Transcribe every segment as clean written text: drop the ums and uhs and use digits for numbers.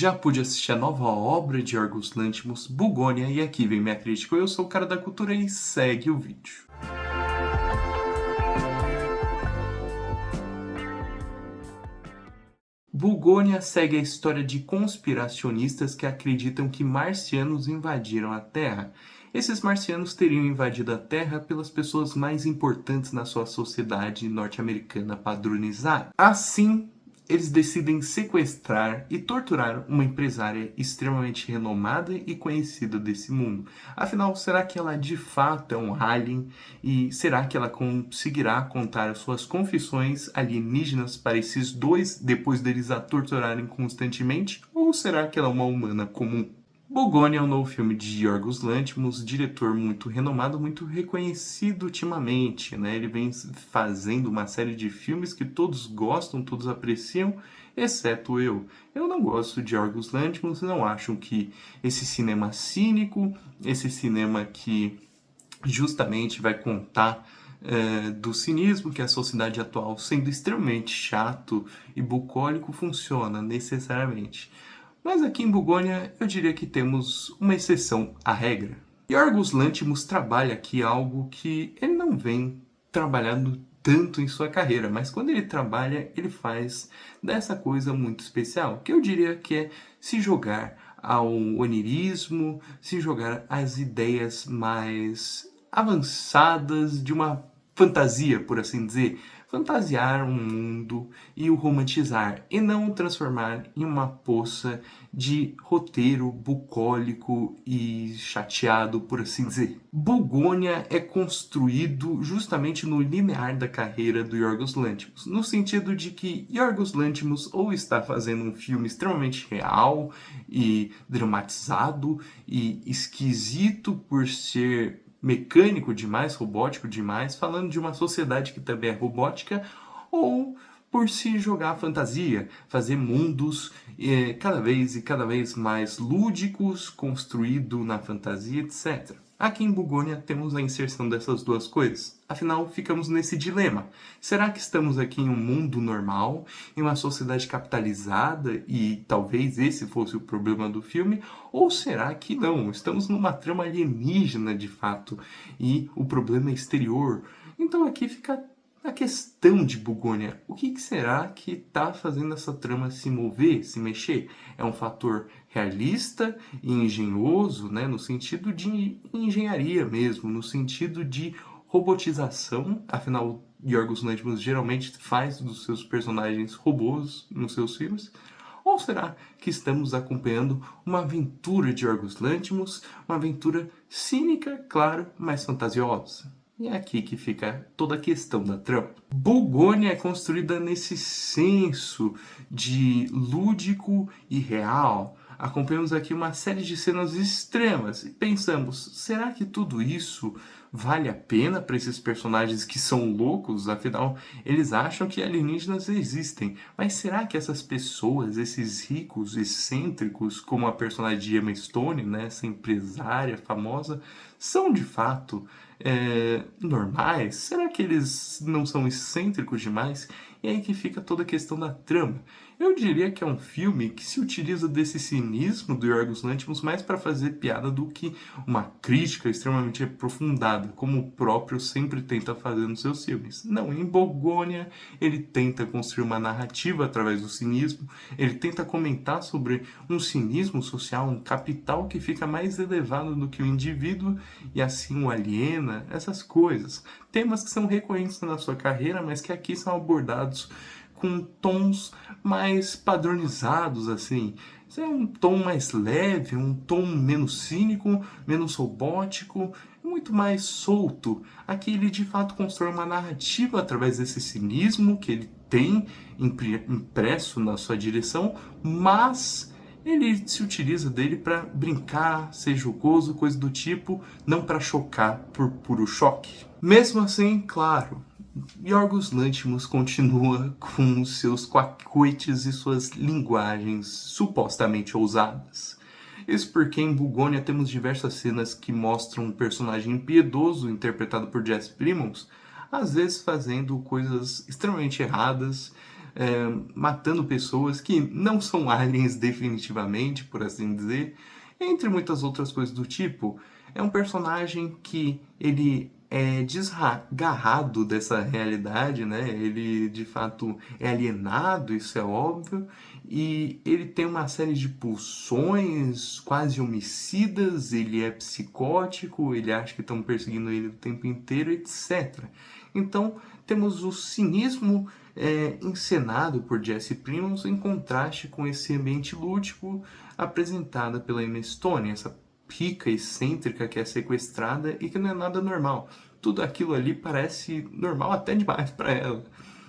Já pude assistir a nova obra de Yorgos Lanthimos, Bugônia, e aqui vem minha crítica. Eu sou o cara da cultura e segue o vídeo. Bugônia segue a história de conspiracionistas que acreditam que marcianos invadiram a Terra. Esses marcianos teriam invadido a Terra pelas pessoas mais importantes na sua sociedade norte-americana padronizada. Assim, eles decidem sequestrar e torturar uma empresária extremamente renomada e conhecida desse mundo. Afinal, será que ela de fato é um alien? E será que ela conseguirá contar suas confissões alienígenas para esses dois depois deles a torturarem constantemente? Ou será que ela é uma humana comum? Bugônia é um novo filme de Yorgos Lanthimos, diretor muito renomado, muito reconhecido ultimamente, né? Ele vem fazendo uma série de filmes que todos gostam, todos apreciam, exceto eu. Eu não gosto de Yorgos Lanthimos, não acho que esse cinema cínico, esse cinema que justamente vai contar do cinismo que a sociedade atual, sendo extremamente chato e bucólico, funciona necessariamente. Mas aqui em Bugônia eu diria que temos uma exceção à regra. Yorgos Lanthimos trabalha aqui algo que ele não vem trabalhando tanto em sua carreira, mas quando ele trabalha, ele faz dessa coisa muito especial, que eu diria que é se jogar ao onirismo, se jogar às ideias mais avançadas de uma fantasia, por assim dizer, fantasiar um mundo e o romantizar, e não o transformar em uma poça de roteiro bucólico e chateado, por assim dizer. Bugônia é construído justamente no linear da carreira do Yorgos Lanthimos, no sentido de que Yorgos Lanthimos ou está fazendo um filme extremamente real e dramatizado e esquisito por ser mecânico demais, robótico demais, falando de uma sociedade que também é robótica, ou por se jogar a fantasia, fazer mundos cada vez mais lúdicos, construído na fantasia, etc. Aqui em Bugônia temos a inserção dessas duas coisas. Afinal, ficamos nesse dilema. Será que estamos aqui em um mundo normal, em uma sociedade capitalizada, e talvez esse fosse o problema do filme? Ou será que não? Estamos numa trama alienígena de fato, e o problema é exterior. Então aqui fica a questão de Bugônia. O que será que está fazendo essa trama se mover, se mexer? É um fator realista e engenhoso, né? No sentido de engenharia mesmo, no sentido de robotização. Afinal, Yorgos Lanthimos geralmente faz dos seus personagens robôs nos seus filmes. Ou será que estamos acompanhando uma aventura de Yorgos Lanthimos, uma aventura cínica, claro, mas fantasiosa? E é aqui que fica toda a questão da trama. Bugônia é construída nesse senso de lúdico e real. Acompanhamos aqui uma série de cenas extremas e pensamos, será que tudo isso vale a pena para esses personagens que são loucos? Afinal, eles acham que alienígenas existem. Mas será que essas pessoas, esses ricos, excêntricos, como a personagem de Emma Stone, né, essa empresária famosa, são de fato normais? Será que eles não são excêntricos demais? E aí que fica toda a questão da trama. Eu diria que é um filme que se utiliza desse cinismo do Yorgos Lanthimos mais para fazer piada do que uma crítica extremamente aprofundada, como o próprio sempre tenta fazer nos seus filmes. Não, em Bugônia ele tenta construir uma narrativa através do cinismo, ele tenta comentar sobre um cinismo social, um capital que fica mais elevado do que o indivíduo e assim o aliena, essas coisas. Temas que são recorrentes na sua carreira, mas que aqui são abordados com tons mais padronizados, assim. Isso é um tom mais leve, um tom menos cínico, menos robótico, muito mais solto. Aqui ele de fato constrói uma narrativa através desse cinismo que ele tem impresso na sua direção, mas ele se utiliza dele para brincar, ser jocoso, coisa do tipo, não para chocar por puro choque. Mesmo assim, claro, Yorgos Lanthimos continua com seus cacuetes e suas linguagens supostamente ousadas. Isso porque em Bugônia temos diversas cenas que mostram um personagem impiedoso interpretado por Jesse Plimons, às vezes fazendo coisas extremamente erradas, matando pessoas que não são aliens definitivamente, por assim dizer, entre muitas outras coisas do tipo. É um personagem que ele é desgarrado dessa realidade, né? Ele de fato é alienado, isso é óbvio, e ele tem uma série de pulsões quase homicidas, ele é psicótico, ele acha que estão perseguindo ele o tempo inteiro, etc. Então temos o cinismo encenado por Jesse Plemons em contraste com esse ambiente lúdico apresentado pela Emma Stone, essa rica, excêntrica que é sequestrada e que não é nada normal. Tudo aquilo ali parece normal até demais para ela.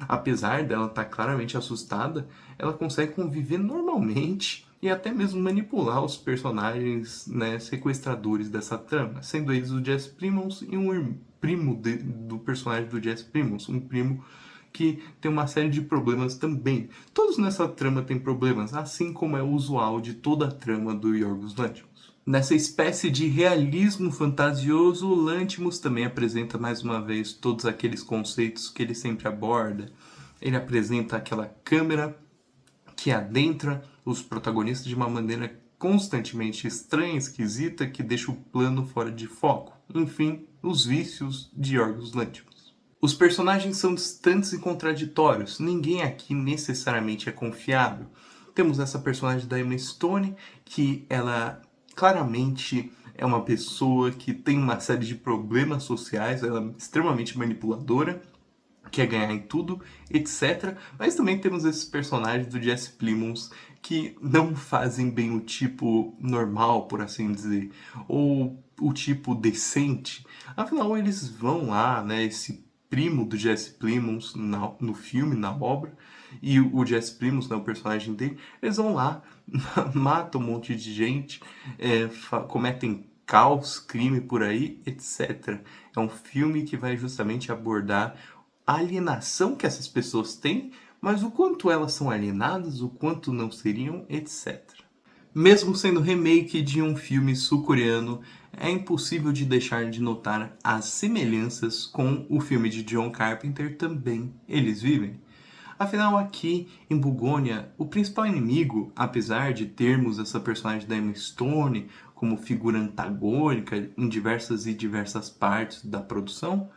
Apesar dela estar claramente assustada, ela consegue conviver normalmente e até mesmo manipular os personagens, né, sequestradores dessa trama, sendo eles o Jesse Plemons e um primo do personagem do Jesse Plemons, um primo que tem uma série de problemas também. Todos nessa trama têm problemas, assim como é usual de toda a trama do Yorgos Lanthimos. Nessa espécie de realismo fantasioso, o Lanthimos também apresenta mais uma vez todos aqueles conceitos que ele sempre aborda. Ele apresenta aquela câmera que adentra os protagonistas de uma maneira constantemente estranha, esquisita, que deixa o plano fora de foco. Enfim, os vícios de Yorgos Lanthimos. Os personagens são distantes e contraditórios, ninguém aqui necessariamente é confiável. Temos essa personagem da Emma Stone, que ela claramente é uma pessoa que tem uma série de problemas sociais, ela é extremamente manipuladora, quer ganhar em tudo, etc. Mas também temos esses personagens do Jesse Plemons que não fazem bem o tipo normal, por assim dizer, ou o tipo decente. Afinal, eles vão lá, né, esse primo do Jesse Plemons no filme, na obra, e o Jesse Plemons, né, o personagem dele, eles vão lá, matam um monte de gente, cometem caos, crime por aí, etc. É um filme que vai justamente abordar a alienação que essas pessoas têm, mas o quanto elas são alienadas, o quanto não seriam, etc. Mesmo sendo remake de um filme sul-coreano, é impossível de deixar de notar as semelhanças com o filme de John Carpenter também. Eles vivem. Afinal, aqui em Bugônia, o principal inimigo, apesar de termos essa personagem da Emma Stone como figura antagônica em diversas partes da produção,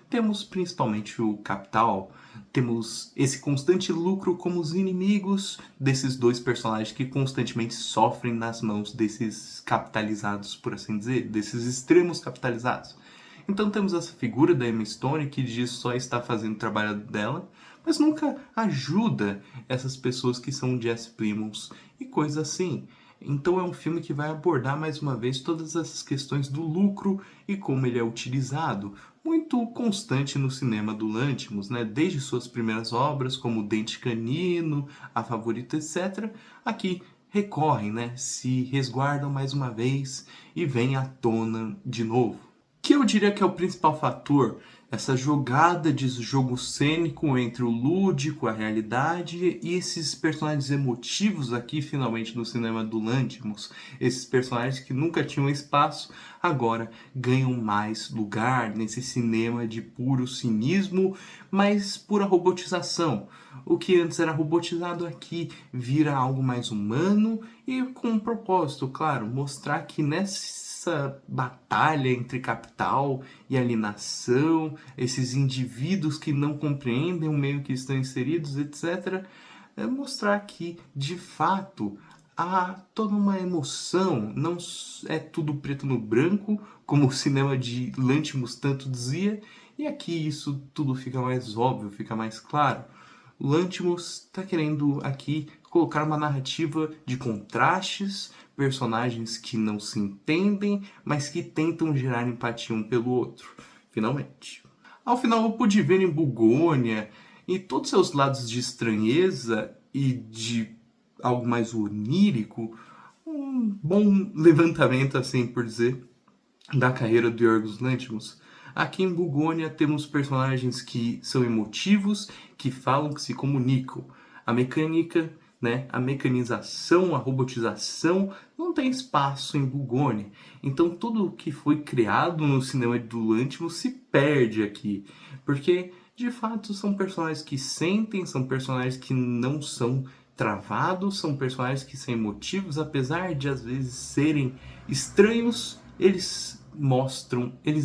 temos principalmente o capital, temos esse constante lucro como os inimigos desses dois personagens que constantemente sofrem nas mãos desses capitalizados, por assim dizer, desses extremos capitalizados. Então temos essa figura da Emma Stone que diz só está fazendo o trabalho dela, mas nunca ajuda essas pessoas que são Jesse Plemons e coisas assim. Então é um filme que vai abordar mais uma vez todas essas questões do lucro e como ele é utilizado, muito constante no cinema do Lanthimos, né? Desde suas primeiras obras, como Dente Canino, A Favorita, etc., aqui recorrem, né? Se resguardam mais uma vez e vêm à tona de novo. Que eu diria que é o principal fator, essa jogada de jogo cênico entre o lúdico, a realidade e esses personagens emotivos aqui finalmente no cinema do Lanthimos, esses personagens que nunca tinham espaço, agora ganham mais lugar nesse cinema de puro cinismo, mas pura robotização. O que antes era robotizado aqui vira algo mais humano e com um propósito, claro, mostrar que nessa batalha entre capital e alienação, esses indivíduos que não compreendem o meio que estão inseridos, etc., é mostrar que, de fato, há toda uma emoção, não é tudo preto no branco, como o cinema de Lanthimos tanto dizia, e aqui isso tudo fica mais óbvio, fica mais claro. O Lanthimos está querendo aqui colocar uma narrativa de contrastes, personagens que não se entendem, mas que tentam gerar empatia um pelo outro, finalmente. Ao final eu pude ver em Bugônia, e todos seus lados de estranheza e de algo mais onírico, um bom levantamento, assim por dizer, da carreira do Yorgos Lanthimos. Aqui em Bugônia temos personagens que são emotivos, que falam, que se comunicam. A mecânica, né, a mecanização, a robotização não tem espaço em Bugônia. Então tudo que foi criado no cinema do Lanthimos se perde aqui, porque De fato, são personagens que sentem, são personagens que não são travados, são personagens que são emotivos, apesar de às vezes serem estranhos, eles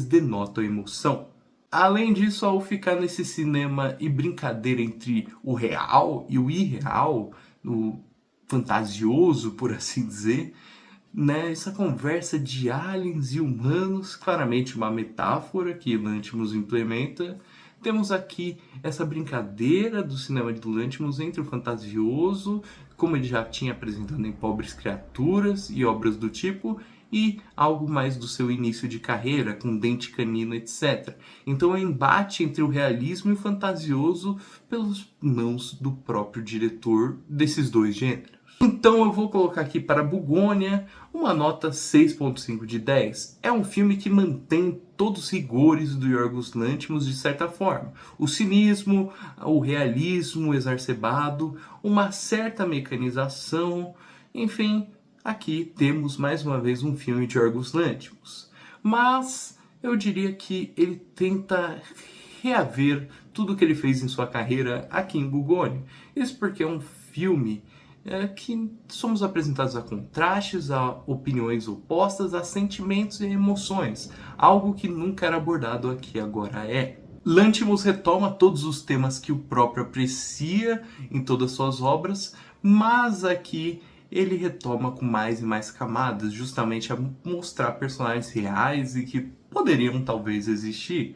denotam emoção. Além disso, ao ficar nesse cinema e brincadeira entre o real e o irreal, o fantasioso, por assim dizer, né, essa conversa de aliens e humanos, claramente uma metáfora que Lanthimos implementa. Temos aqui essa brincadeira do cinema de Lanthimos entre o fantasioso, como ele já tinha apresentado em Pobres Criaturas e obras do tipo, e algo mais do seu início de carreira, com Dente Canino, etc. Então é um embate entre o realismo e o fantasioso pelas mãos do próprio diretor desses dois gêneros. Então eu vou colocar aqui para Bugônia uma nota 6.5 de 10. É um filme que mantém todos os rigores do Yorgos Lanthimos de certa forma. O cinismo, o realismo exacerbado, uma certa mecanização, enfim, aqui temos mais uma vez um filme de Yorgos Lanthimos. Mas eu diria que ele tenta reaver tudo que ele fez em sua carreira aqui em Bugônia. Isso porque é um filme que somos apresentados a contrastes, a opiniões opostas, a sentimentos e emoções, algo que nunca era abordado aqui agora é. Lanthimos retoma todos os temas que o próprio aprecia em todas suas obras, mas aqui ele retoma com mais e mais camadas, justamente a mostrar personagens reais e que poderiam talvez existir,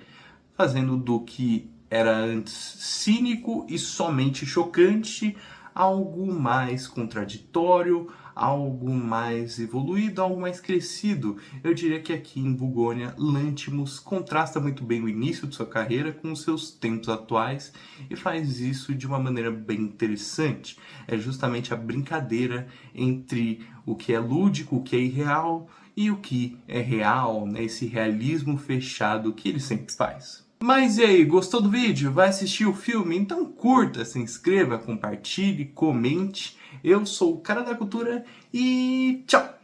fazendo do que era antes cínico e somente chocante algo mais contraditório, algo mais evoluído, algo mais crescido. Eu diria que aqui em Bugônia, Lanthimos contrasta muito bem o início de sua carreira com os seus tempos atuais e faz isso de uma maneira bem interessante. É justamente a brincadeira entre o que é lúdico, o que é irreal e o que é real, né? Esse realismo fechado que ele sempre faz. Mas e aí, gostou do vídeo? Vai assistir o filme? Então curta, se inscreva, compartilhe, comente. Eu sou o Cara da Cultura e tchau!